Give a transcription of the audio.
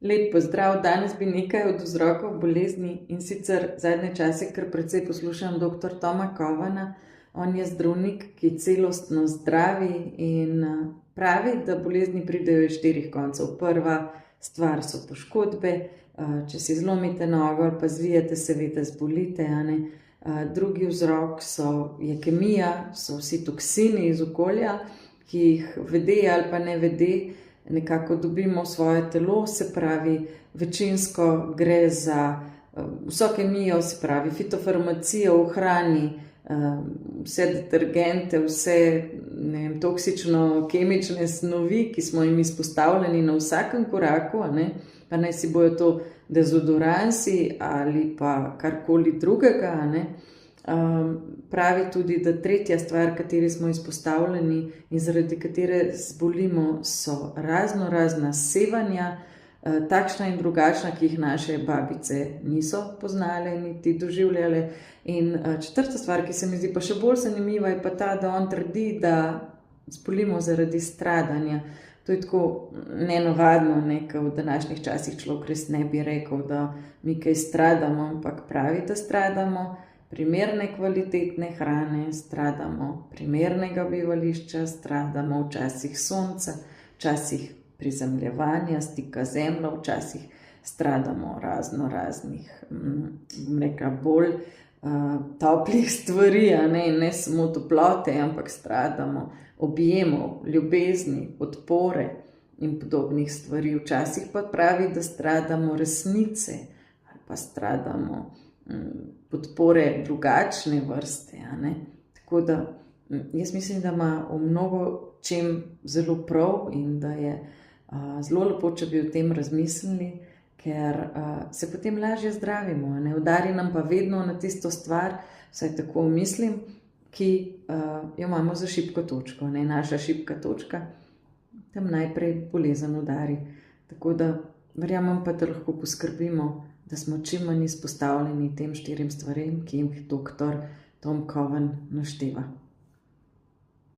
Lep pozdrav, danes bi nekaj od vzrokov bolezni in sicer zadnje čase kar precej poslušam dr. Toma Kovana. On je zdravnik, ki celostno zdravi in pravi, da bolezni pridejo iz 4 koncev. Prva stvar so poškodbe, če si zlomite nogo ali pa zvijete, seveda zbolite, a ne. Drugi vzrok je kemija, so vsi toksini iz okolja, ki jih vede ali pa ne vede nekako dobimo v svoje telo, se pravi, večinsko gre za vso kemijo, se pravi, fitofarmacijo v hrani, vse detergente, vse toksično-kemične snovi, ki smo jim izpostavljeni na vsakem koraku, a ne, pa naj si bojo to dezodoransi ali pa karkoli drugega, a ne. Pravi tudi, da tretja stvar, kateri smo izpostavljeni in zaradi katere zbolimo, so razna sevanja, takšna in drugačna, ki jih naše babice niso poznale niti doživljale. In četrta stvar, ki se mi zdi pa še bolj zanimiva, je pa ta, da on trdi, da zbolimo zaradi stradanja. To je tako nenavadno, ker v današnjih časih človek res ne bi rekel, da mi kaj stradamo, ampak pravi, da stradamo primerne kvalitetne hrane, stradamo primernega bivališča, stradamo včasih sonca, včasih prizemljevanja, stika z zemljo, včasih stradamo raznih, bolj toplih stvari, ne samo toplote, ampak stradamo objemov, ljubezni, podpore in podobnih stvari. Včasih pa pravi, da stradamo resnice ali pa stradamo podpore drugačne vrste, a ne. Tako da jaz mislim, da ima v mnogo čem zelo prav in da je zelo lepo, če bi o tem razmislili, ker se potem lažje zdravimo, a ne. Udari nam pa vedno na tisto stvar, vsaj tako mislim, ki jo imamo za šibko točko, ne. Naša šibka točka, tam najprej bolezen udari. Tako da verjamem pa, da lahko poskrbimo, da smo čim manj izpostavljeni tem 4 stvarem, ki jih dr. Tom Kovan našteva.